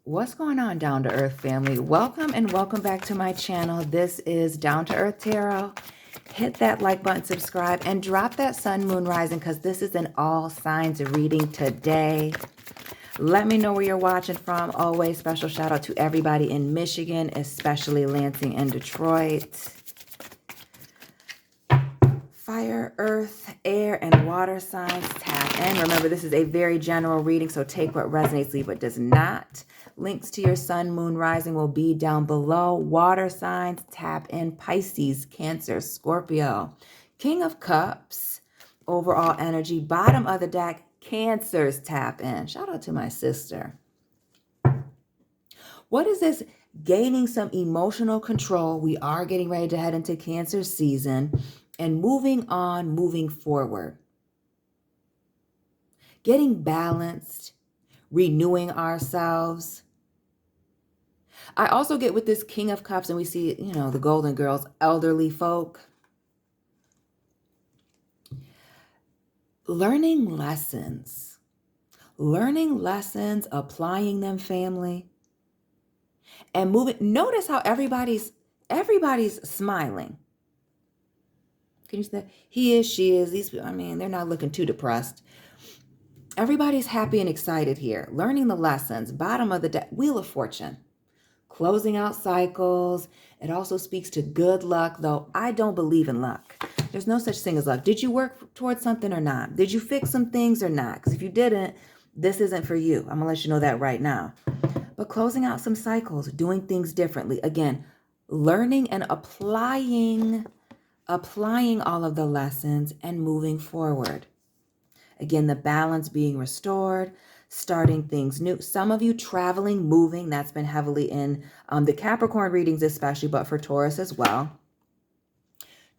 What's going on, Down to Earth family? Welcome and welcome back to my channel. This is Down to Earth Tarot. Hit that like button, subscribe, and drop that sun, moon, rising, because this is an all signs reading today. Let me know where you're watching from. Always special shout out to everybody in Michigan, especially Lansing and Detroit. Fire, earth, air, and water signs tap in. Remember, this is a very general reading, so take what resonates, leave what does not. Links to your sun, moon, rising will be down below. Water signs tap in: Pisces, Cancer, Scorpio. King of Cups, overall energy. Bottom of the deck, Cancers tap in. Shout out to my sister. What is this? Gaining some emotional control. We are getting ready to head into Cancer season and moving on, moving forward. Getting balanced, renewing ourselves. I also get with this King of Cups, and we see, the Golden Girls, elderly folk. Learning lessons, applying them, family, and moving. Notice how everybody's smiling. Can you see that? He is, she is. These people, they're not looking too depressed. Everybody's happy and excited here. Learning the lessons. Bottom of the deck, Wheel of Fortune. Closing out cycles. It also speaks to good luck, though I don't believe in luck. There's no such thing as luck. Did you work towards something or not? Did you fix some things or not? Because if you didn't, this isn't for you. I'm going to let you know that right now. But closing out some cycles, doing things differently. Again, learning and applying all of the lessons and moving forward. Again, the balance being restored, starting things new. Some of you traveling, moving, that's been heavily in the Capricorn readings especially, but for Taurus as well.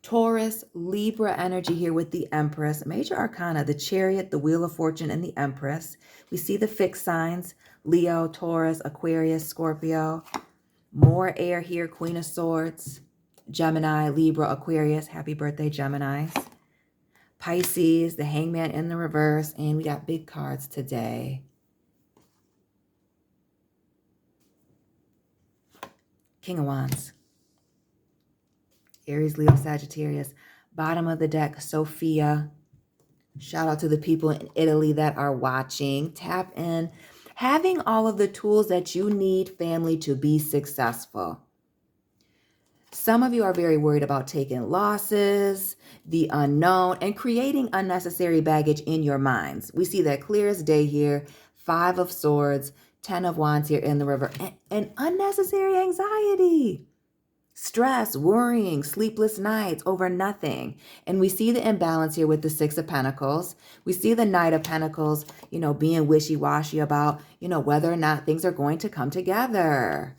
Taurus, Libra energy here with the Empress. Major Arcana, the Chariot, the Wheel of Fortune, and the Empress. We see the fixed signs: Leo, Taurus, Aquarius, Scorpio. More air here: Queen of Swords, Gemini, Libra, Aquarius. Happy birthday, Geminis. Pisces, the Hangman in the reverse. And we got big cards today. King of Wands. Aries, Leo, Sagittarius. Bottom of the deck, Sophia. Shout out to the people in Italy that are watching. Tap in. Having all of the tools that you need, family, to be successful. Some of you are very worried about taking losses, the unknown, and creating unnecessary baggage in your minds. We see that clear as day here. 5 of Swords, 10 of Wands here in the river, and unnecessary anxiety, stress, worrying, sleepless nights over nothing. And we see the imbalance here with the 6 of Pentacles. We see the Knight of Pentacles, being wishy-washy about, whether or not things are going to come together.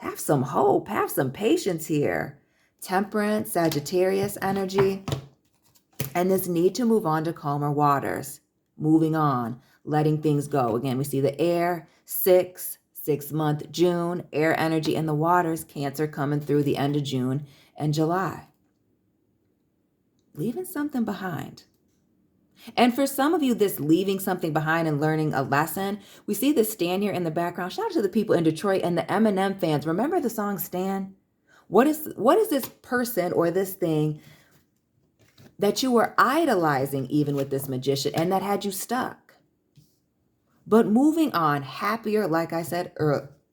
Have some hope, have some patience here. Temperance, Sagittarius energy, and this need to move on to calmer waters. Moving on, letting things go. Again, we see the air, 6-month June, air energy, and the waters, Cancer, coming through the end of June and July. Leaving something behind. And for some of you, this leaving something behind and learning a lesson, we see this Stan here in the background. Shout out to the people in Detroit and the Eminem fans. Remember the song Stan? What is this person or this thing that you were idolizing even with this magician and that had you stuck? But moving on, happier, like I said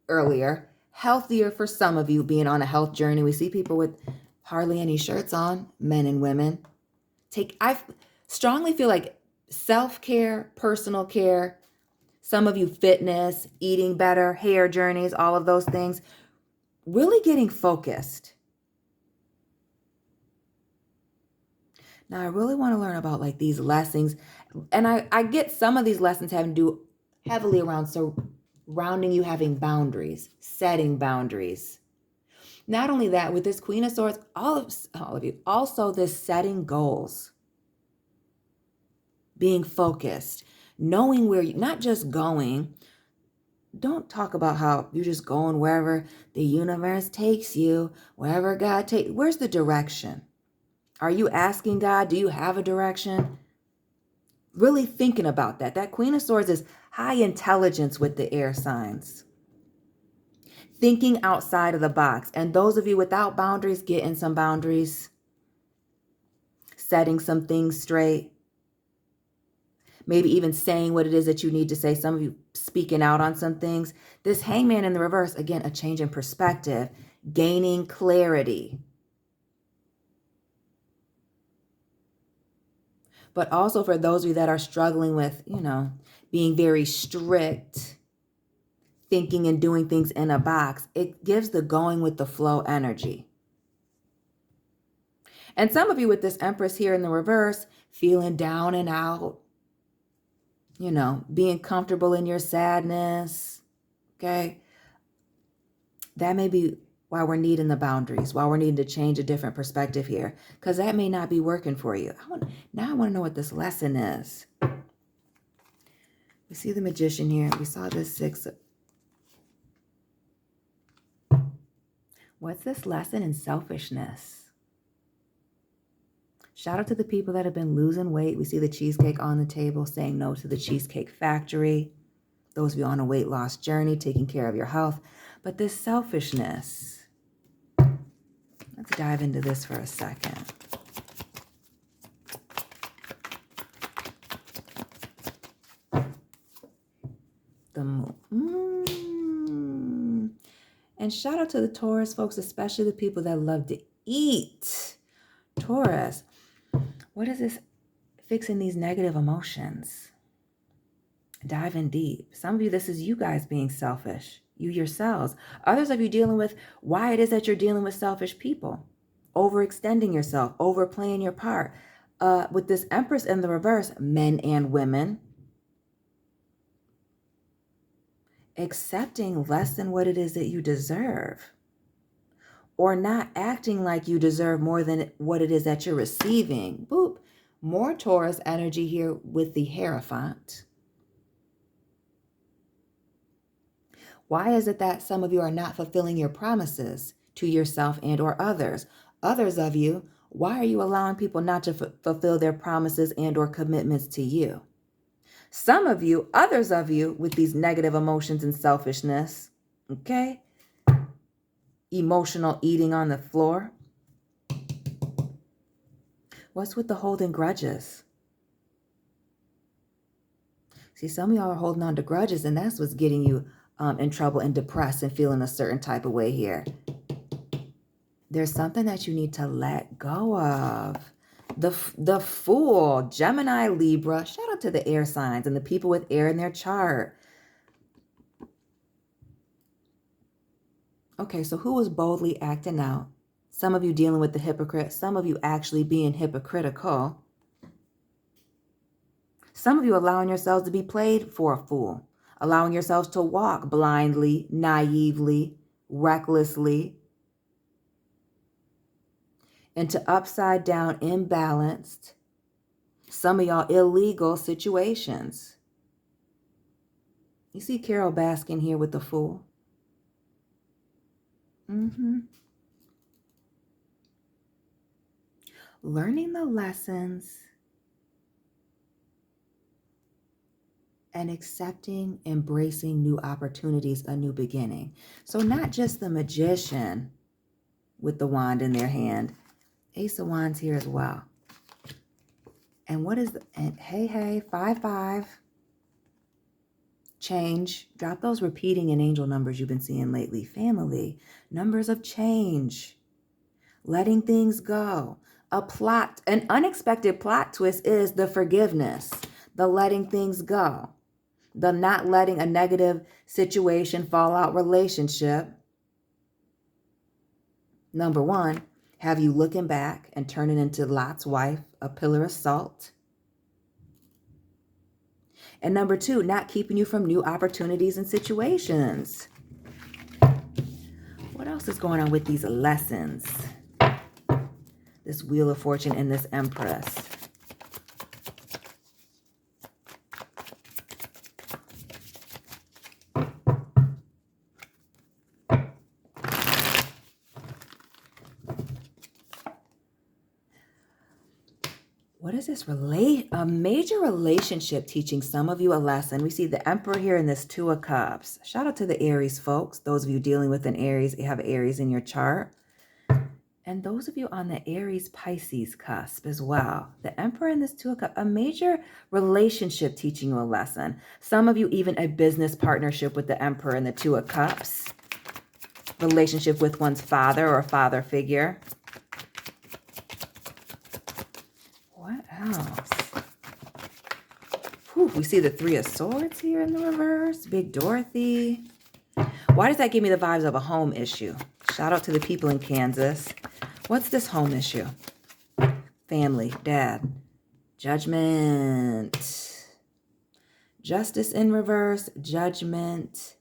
earlier, healthier for some of you, being on a health journey. We see people with hardly any shirts on, men and women. I strongly feel like self-care, personal care, some of you fitness, eating better, hair journeys, all of those things, really getting focused. Now, I really want to learn about these lessons. And I get some of these lessons having to do heavily around surrounding you having boundaries, setting boundaries. Not only that, with this Queen of Swords, all of you, also this setting goals. Being focused, knowing where you're not just going. Don't talk about how you're just going wherever the universe takes you, wherever God takes. Where's the direction? Are you asking God? Do you have a direction? Really thinking about that. That Queen of Swords is, high intelligence with the air signs. Thinking outside of the box. And those of you without boundaries, getting some boundaries. Setting some things straight. Maybe even saying what it is that you need to say. Some of you speaking out on some things. This hangman in the reverse, again, a change in perspective. Gaining clarity. But also for those of you that are struggling with, being very strict, thinking and doing things in a box, it gives the going with the flow energy. And some of you with this Empress here in the reverse, feeling down and out, being comfortable in your sadness, okay? That may be why we're needing the boundaries, why we're needing to change a different perspective here, because that may not be working for you. Now I want to know what this lesson is. We see the Magician here. We saw this 6. What's this lesson in selfishness? Shout out to the people that have been losing weight. We see the cheesecake on the table, saying no to the Cheesecake Factory. Those of you on a weight loss journey, taking care of your health. But this selfishness, let's dive into this for a second. The moon. And shout out to the Taurus folks, especially the people that love to eat. Taurus, what is this fixing these negative emotions? Dive in deep. Some of you, this is you guys being selfish. You yourselves. Others of you dealing with why it is that you're dealing with selfish people. Overextending yourself, overplaying your part. With this Empress in the reverse, men and women. Accepting less than what it is that you deserve. Or not acting like you deserve more than what it is that you're receiving. Boop. More Taurus energy here with the Hierophant. Why is it that some of you are not fulfilling your promises to yourself and or others? Others of you, why are you allowing people not to fulfill their promises and or commitments to you? Some of you, others of you with these negative emotions and selfishness, okay? Emotional eating on the floor. What's with the holding grudges? See, some of y'all are holding on to grudges, and that's what's getting you in trouble and depressed and feeling a certain type of way here. There's something that you need to let go of. The Fool, Gemini, Libra. Shout out to the air signs and the people with air in their chart. Okay, so who is boldly acting out? Some of you dealing with the hypocrite. Some of you actually being hypocritical. Some of you allowing yourselves to be played for a fool. Allowing yourselves to walk blindly, naively, recklessly. Into upside down, imbalanced. Some of y'all illegal situations. You see Carol Baskin here with the Fool? Learning the lessons and accepting, embracing new opportunities, a new beginning. So not just the Magician with the wand in their hand. Ace of Wands here as well. And what is the, and hey, 5-5. Change. Drop those repeating and angel numbers you've been seeing lately. Family. Numbers of change. Letting things go. An unexpected plot twist is the forgiveness. The letting things go. The not letting a negative situation, fallout relationship. Number 1, have you looking back and turning into Lot's wife, a pillar of salt. And number 2, not keeping you from new opportunities and situations. What else is going on with these lessons? This Wheel of Fortune and this Empress. What What is this? A major relationship teaching some of you a lesson. We see the Emperor here in this Two of Cups. Shout out to the Aries folks. Those of you dealing with an Aries, you have Aries in your chart. And those of you on the Aries Pisces cusp as well. The Emperor in this Two of Cups, a major relationship teaching you a lesson. Some of you even a business partnership with the Emperor and the Two of Cups. Relationship with one's father or father figure. What else? Whew, we see the Three of Swords here in the reverse. Big Dorothy. Why does that give me the vibes of a home issue? Shout out to the people in Kansas. What's this home issue? Family, dad. Judgment. Justice in reverse. Judgment.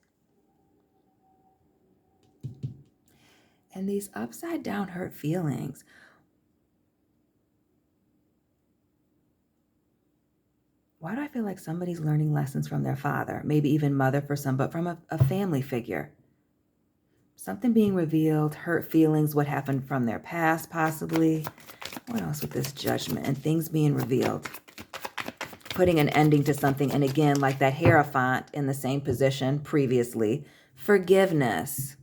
And these upside down hurt feelings. Why do I feel like somebody's learning lessons from their father? Maybe even mother for some, but from a family figure. Something being revealed, hurt feelings, what happened from their past possibly. What else with this Judgment and things being revealed? Putting an ending to something. And again, like that Hierophant in the same position previously. Forgiveness.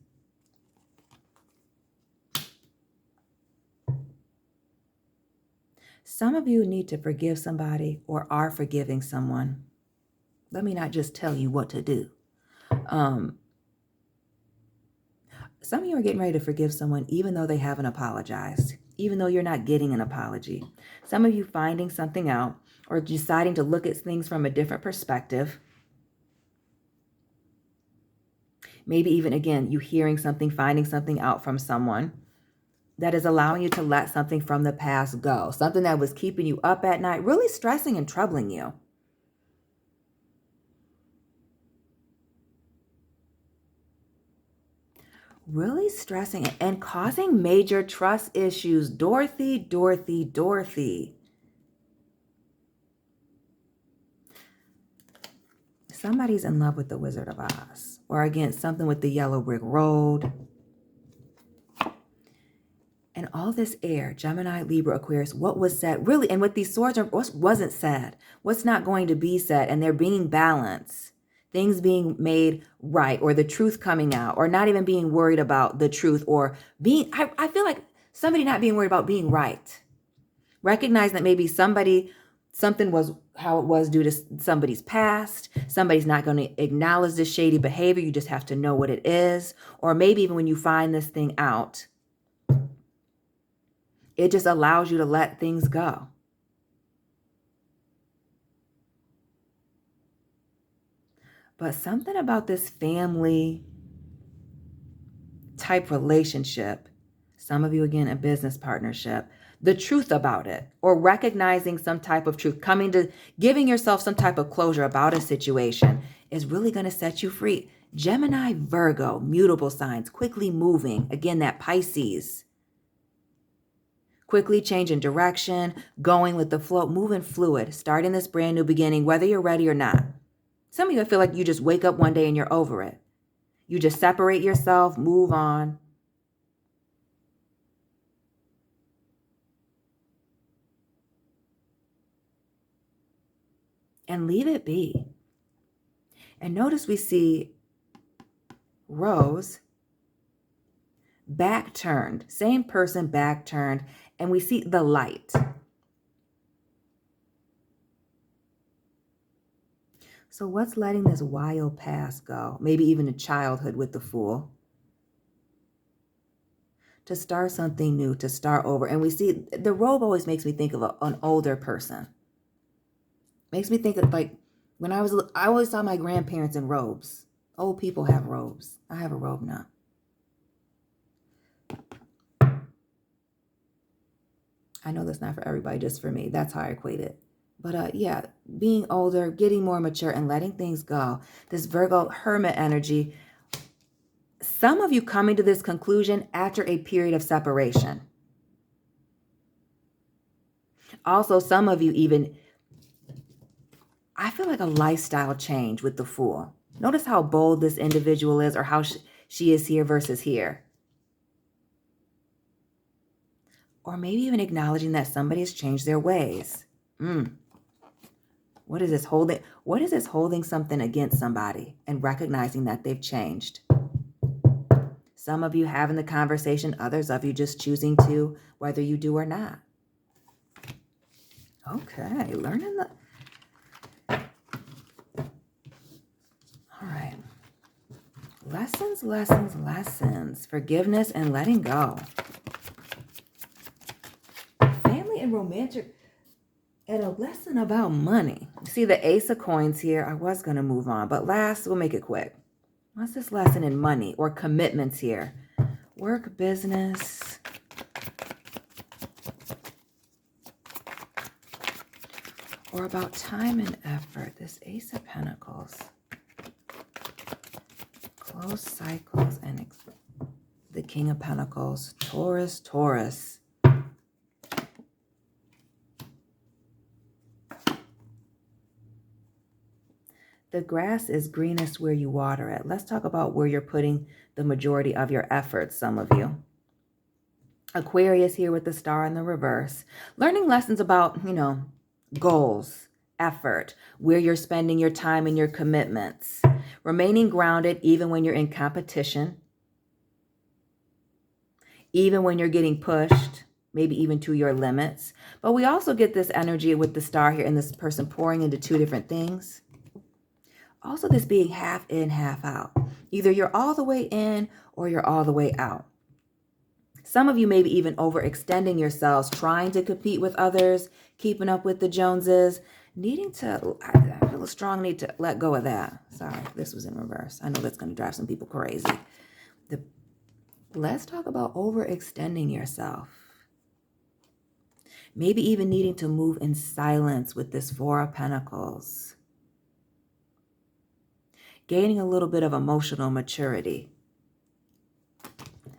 Some of you need to forgive somebody or are forgiving someone. Let me not just tell you what to do. Some of you are getting ready to forgive someone even though they haven't apologized, even though you're not getting an apology. Some of you finding something out or deciding to look at things from a different perspective. Maybe even, again, you hearing something, finding something out from someone that is allowing you to let something from the past go. Something that was keeping you up at night, really stressing and troubling you. Really stressing and causing major trust issues. Dorothy, Dorothy, Dorothy. Somebody's in love with the Wizard of Oz. Or again, something with the yellow brick road. And all this air, Gemini, Libra, Aquarius, what was said, really, and with these swords, what wasn't said, what's not going to be said, and they're being balanced, things being made right, or the truth coming out, or not even being worried about the truth, or being, I feel like somebody not being worried about being right. Recognize that maybe something was how it was due to somebody's past. Somebody's not going to acknowledge this shady behavior. You just have to know what it is. Or maybe even when you find this thing out, it just allows you to let things go. But something about this family type relationship, some of you, again, a business partnership, the truth about it, or recognizing some type of truth, giving yourself some type of closure about a situation is really going to set you free. Gemini, Virgo, mutable signs, quickly moving. Again, that Pisces. Quickly changing direction, going with the flow, moving fluid, starting this brand new beginning, whether you're ready or not. Some of you feel like you just wake up one day and you're over it. You just separate yourself, move on. And leave it be. And notice we see Rose back turned, same person back turned, and we see the light. So what's letting this wild past go? Maybe even a childhood with the Fool. To start something new, to start over. And we see the robe always makes me think of an older person. Makes me think of like when I always saw my grandparents in robes. Old people have robes. I have a robe now. I know that's not for everybody, just for me. That's how I equate it. But yeah, being older, getting more mature and letting things go. This Virgo hermit energy. Some of you coming to this conclusion after a period of separation. Also, some of you even, I feel like a lifestyle change with the Fool. Notice how bold this individual is, or how she is here versus here. Or maybe even acknowledging that somebody has changed their ways. What is this holding? What is this holding something against somebody and recognizing that they've changed? Some of you having the conversation, others of you just choosing to, whether you do or not. Okay, learning the... All right. Lessons, lessons, lessons. Forgiveness and letting go. Family and romantic... And a lesson about money. See the Ace of Coins here. I was going to move on, but last, we'll make it quick. What's this lesson in money or commitments here? Work, business. Or about time and effort. This Ace of Pentacles. Close cycles and the King of Pentacles. Taurus, Taurus. The grass is greenest where you water it. Let's talk about where you're putting the majority of your efforts, some of you. Aquarius here with the star in the reverse. Learning lessons about, goals, effort, where you're spending your time and your commitments. Remaining grounded even when you're in competition. Even when you're getting pushed, maybe even to your limits. But we also get this energy with the star here and this person pouring into two different things. Also, this being half in, half out. Either you're all the way in or you're all the way out. Some of you may be even overextending yourselves, trying to compete with others, keeping up with the Joneses, needing to, I feel a strong need to let go of that. Sorry, this was in reverse. I know that's going to drive some people crazy. Let's talk about overextending yourself. Maybe even needing to move in silence with this Four of Pentacles. Gaining a little bit of emotional maturity.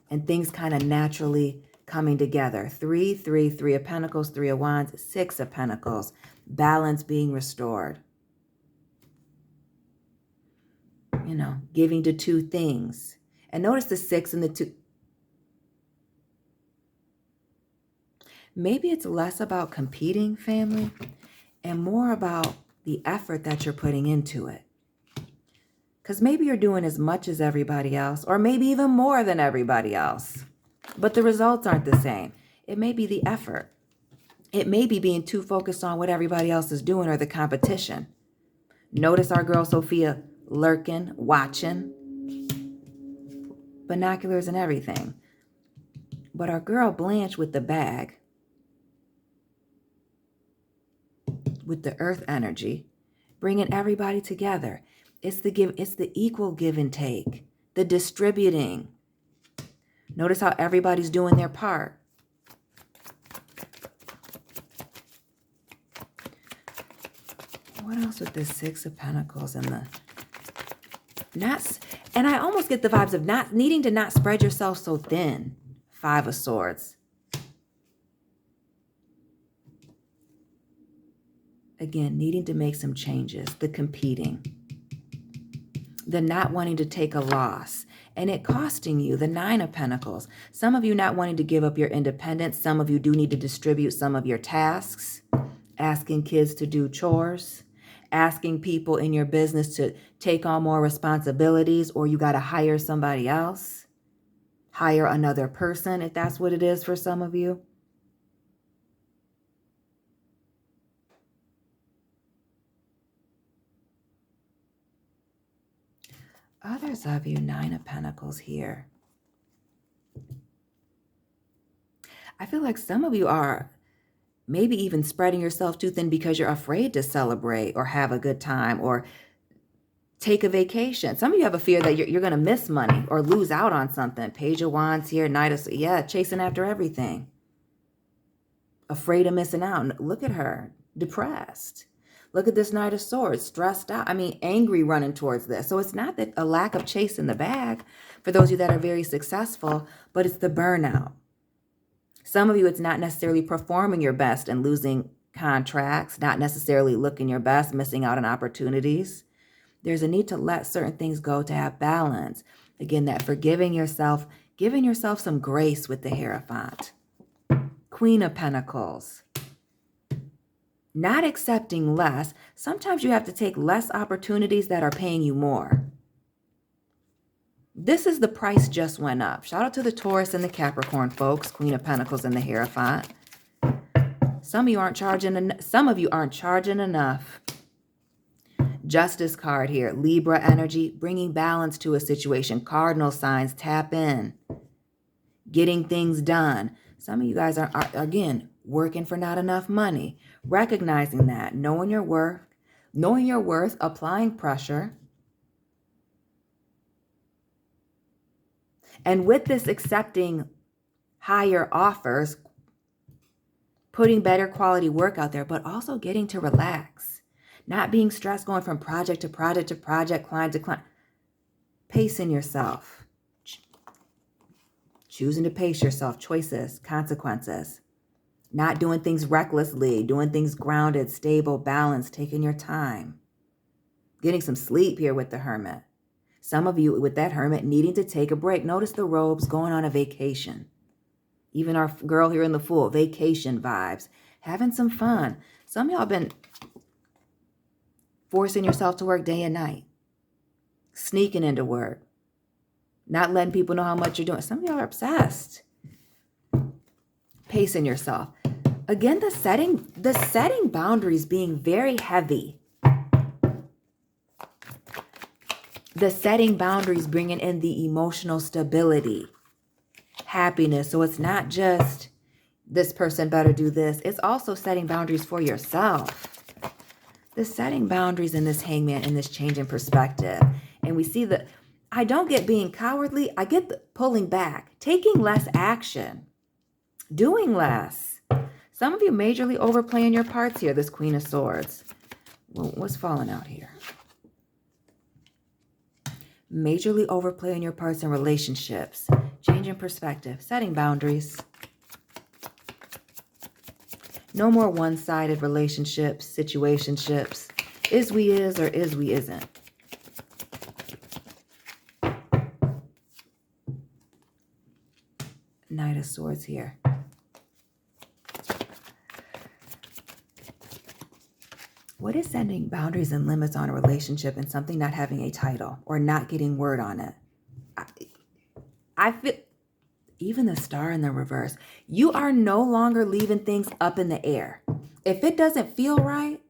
And things kind of naturally coming together. 3, 3, 3 of Pentacles, 3 of Wands, 6 of Pentacles. Balance being restored. Giving to two things. And notice the 6 and the 2. Maybe it's less about competing, family, and more about the effort that you're putting into it. Because maybe you're doing as much as everybody else, or maybe even more than everybody else. But the results aren't the same. It may be the effort. It may be being too focused on what everybody else is doing or the competition. Notice our girl Sophia lurking, watching. Binoculars and everything. But our girl Blanche with the bag. With the earth energy. Bringing everybody together. It's the equal give and take, the distributing. Notice how everybody's doing their part. What else with the 6 of Pentacles and and I almost get the vibes of not needing to not spread yourself so thin. 5 of Swords. Again, needing to make some changes, the competing. The not wanting to take a loss and it costing you, the 9 of Pentacles. Some of you not wanting to give up your independence. Some of you do need to distribute some of your tasks, asking kids to do chores, asking people in your business to take on more responsibilities, or you got to hire somebody else, hire another person if that's what it is for some of you. Others of you, 9 of Pentacles here. I feel like some of you are maybe even spreading yourself too thin because you're afraid to celebrate or have a good time or take a vacation. Some of you have a fear that you're going to miss money or lose out on something. Page of Wands here, Knight of, chasing after everything. Afraid of missing out. Look at her, depressed. Look at this Knight of Swords, stressed out. Angry running towards this. So it's not that a lack of chasing the bag for those of you that are very successful, but it's the burnout. Some of you, it's not necessarily performing your best and losing contracts, not necessarily looking your best, missing out on opportunities. There's a need to let certain things go to have balance. Again, that forgiving yourself, giving yourself some grace with the Hierophant. Queen of Pentacles. not accepting less. Sometimes you have to take less opportunities that are paying you more. This is the price just went up. Shout out to the Taurus and the Capricorn folks, Queen of Pentacles and the Hierophant. Some of you aren't charging enough. Justice card here, Libra energy, bringing balance to a situation. Cardinal signs, tap in. Getting things done. Some of you guys are again, working for not enough money. Recognizing that, knowing your worth, applying pressure. And with this, accepting higher offers, putting better quality work out there, but also getting to relax. Not being stressed, going from project to project to project, client to client. Pacing yourself. Choosing to pace yourself. Choices, consequences. Not doing things recklessly. Doing things grounded, stable, balanced, taking your time. Getting some sleep here with the Hermit. Some of you with that Hermit needing to take a break. Notice the robes, going on a vacation. Even our girl here in the Fool, vacation vibes. Having some fun. Some of y'all been forcing yourself to work day and night. Sneaking into work. Not letting people know how much you're doing. Some of y'all are obsessed. Pacing yourself. Again, the setting boundaries being very heavy. The setting boundaries bringing in the emotional stability, happiness. So it's not just this person better do this. It's also setting boundaries for yourself. The setting boundaries in this Hangman, in this change in perspective. And we see that I don't get being cowardly. I get the pulling back, taking less action, doing less. Some of you majorly overplaying your parts here, this Queen of Swords. Well, what's falling out here? Majorly overplaying your parts in relationships. Changing perspective. Setting boundaries. No more one-sided relationships, situationships. Is we is or is we isn't. Knight of Swords here. What is setting boundaries and limits on a relationship and something not having a title or not getting word on it? I feel, even the Star in the reverse, you are no longer leaving things up in the air. If it doesn't feel right,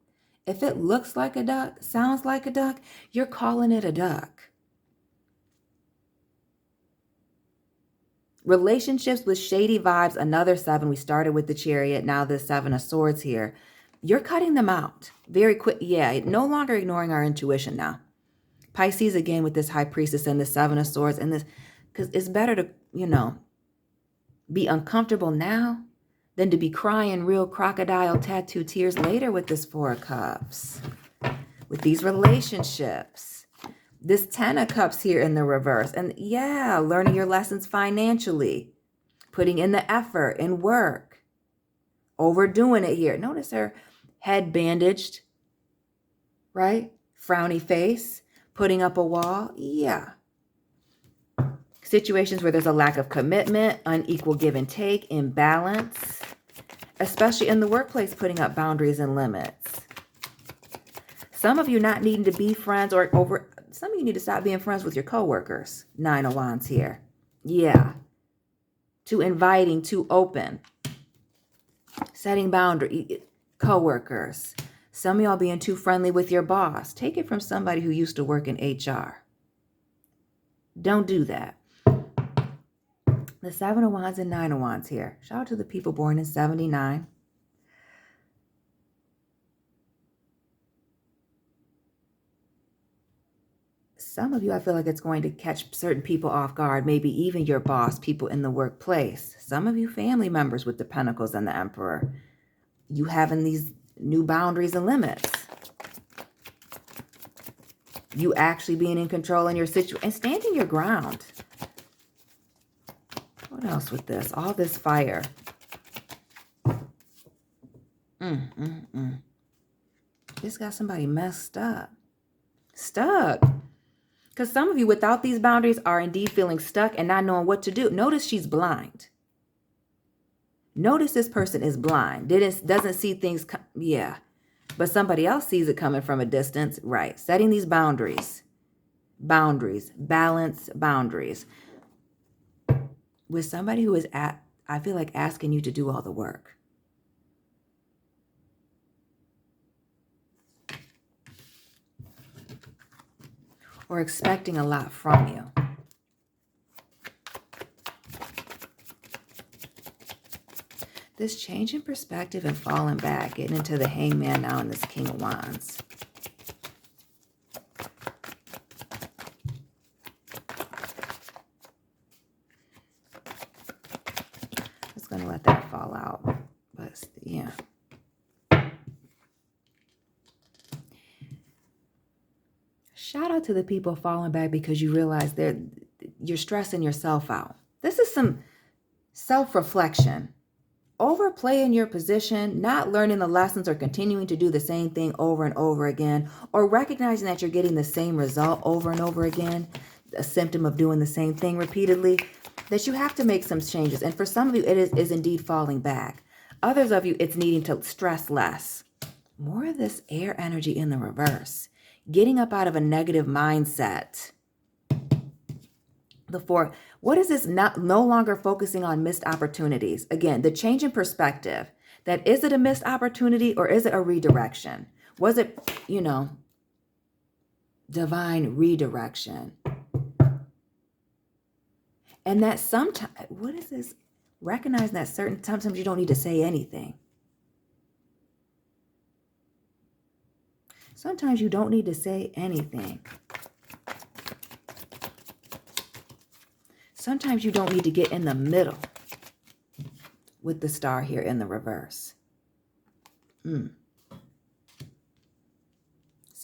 if it looks like a duck, sounds like a duck, you're calling it a duck. Relationships with shady vibes, another 7. We started with the Chariot, now the 7 of Swords here. You're cutting them out very quick. Yeah, no longer ignoring our intuition now. Pisces again with this High Priestess and the 7 of Swords. And this, because it's better to, be uncomfortable now than to be crying real crocodile tattoo tears later with this 4 of Cups. With these relationships. This 10 of Cups here in the reverse. And yeah, learning your lessons financially. Putting in the effort and work. Overdoing it here. Notice her head bandaged, right? Frowny face, putting up a wall. Yeah. Situations where there's a lack of commitment, unequal give and take, imbalance, especially in the workplace, putting up boundaries and limits. Some of you not needing to be friends some of you need to stop being friends with your coworkers. 9 of Wands here. Yeah. Too inviting, too open. Setting boundaries. Coworkers. Some of y'all being too friendly with your boss. Take it from somebody who used to work in HR. Don't do that. The 7 of Wands and 9 of Wands here. Shout out to the people born in 79. Some of you, I feel like it's going to catch certain people off guard, maybe even your boss, people in the workplace. Some of you family members with the Pentacles and the Emperor. You having these new boundaries and limits. You actually being in control in your situation and standing your ground. What else with this? All this fire. This got somebody messed up. Stuck. Because some of you without these boundaries are indeed feeling stuck and not knowing what to do. Notice she's blind. Notice this person is blind. Doesn't see things. Yeah. but somebody else sees it coming from a distance. Right. Setting these boundaries. Boundaries. Balance boundaries. With somebody who is I feel like asking you to do all the work. Or expecting a lot from you. This change in perspective and falling back, getting into the Hangman now and this King of Wands. Just going to let that fall out. But yeah. Shout out to the people falling back because you realize you're stressing yourself out. This is some self-reflection. Overplaying your position, not learning the lessons or continuing to do the same thing over and over again, or recognizing that you're getting the same result over and over again, a symptom of doing the same thing repeatedly, that you have to make some changes. And for some of you, it is indeed falling back. Others of you, it's needing to stress less. More of this air energy in the reverse. Getting up out of a negative mindset. What is this? No longer focusing on missed opportunities. Again, the change in perspective. That is it a missed opportunity or is it a redirection? Was it, divine redirection? And that sometimes, what is this? Recognizing that sometimes you don't need to say anything. Sometimes you don't need to say anything. Sometimes you don't need to get in the middle with the star here in the reverse. Some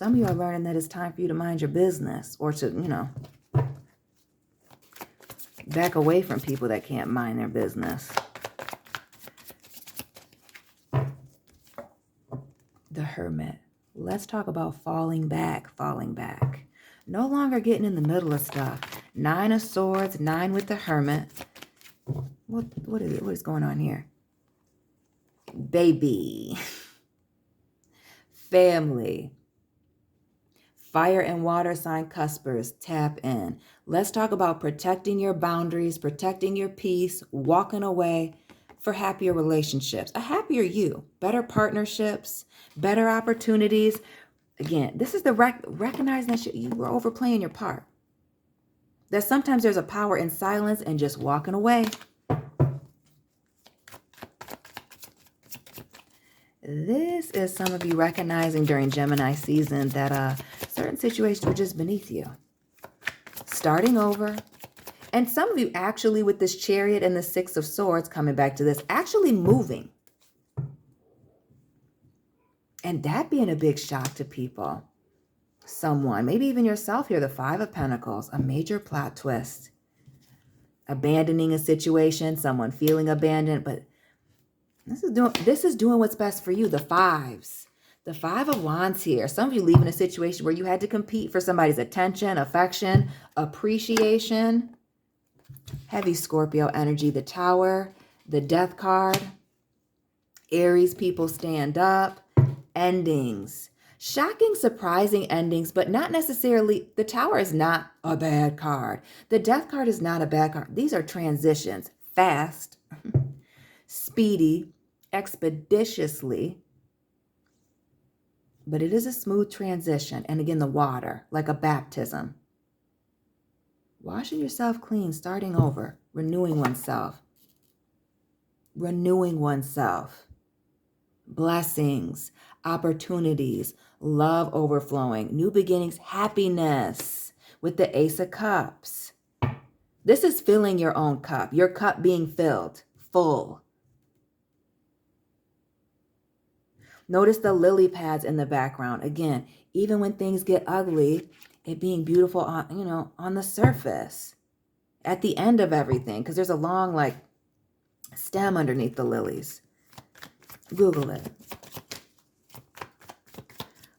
of you are learning that it's time for you to mind your business or to, back away from people that can't mind their business. The Hermit. Let's talk about falling back. No longer getting in the middle of stuff. 9 of Swords, 9 with the Hermit. What is it? What is going on here? Baby. Family. Fire and water sign cuspers, tap in. Let's talk about protecting your boundaries, protecting your peace, walking away for happier relationships, a happier you, better partnerships, better opportunities. Again, this is the recognizing that you were overplaying your part. That sometimes there's a power in silence and just walking away. This is some of you recognizing during Gemini season that certain situations were just beneath you. Starting over. And some of you actually with this Chariot and the 6 of Swords, coming back to this, actually moving. And that being a big shock to people. Someone, maybe even yourself here, the 5 of Pentacles, a major plot twist. Abandoning a situation, someone feeling abandoned, but this is doing what's best for you, the 5s. The 5 of Wands here. Some of you leaving a situation where you had to compete for somebody's attention, affection, appreciation. Heavy Scorpio energy, the Tower, the Death card. Aries, people stand up. Endings. Shocking, surprising endings, but not necessarily. The Tower is not a bad card. The Death card is not a bad card. These are transitions. Fast, speedy, expeditiously. But it is a smooth transition. And again, the water, like a baptism. Washing yourself clean, starting over, renewing oneself. Renewing oneself. Blessings, opportunities, love overflowing, new beginnings, happiness with the Ace of Cups. This is filling your own cup, your cup being filled, full. Notice the lily pads in the background. Again, even when things get ugly, it being beautiful on, on the surface, at the end of everything, because there's a long, stem underneath the lilies. Google it.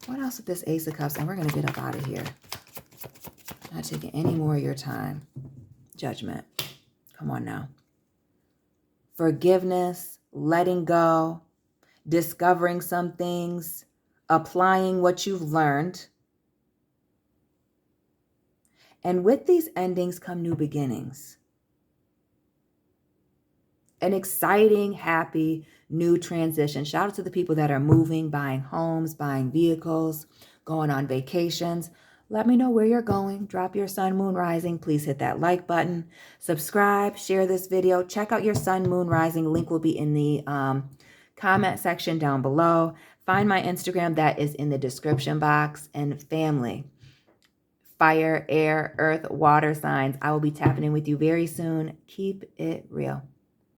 What else with this Ace of Cups? And we're going to get up out of here. Not taking any more of your time. Judgment. Come on now. Forgiveness, letting go, discovering some things, applying what you've learned. And with these endings come new beginnings. An exciting, happy, new transition. Shout out to the people that are moving, buying homes, buying vehicles, going on vacations. Let me know where you're going. Drop your sun, moon, rising. Please hit that like button. Subscribe, share this video. Check out your sun, moon, rising. Link will be in the comment section down below. Find my Instagram. That is in the description box. And family, fire, air, earth, water signs. I will be tapping in with you very soon. Keep it real.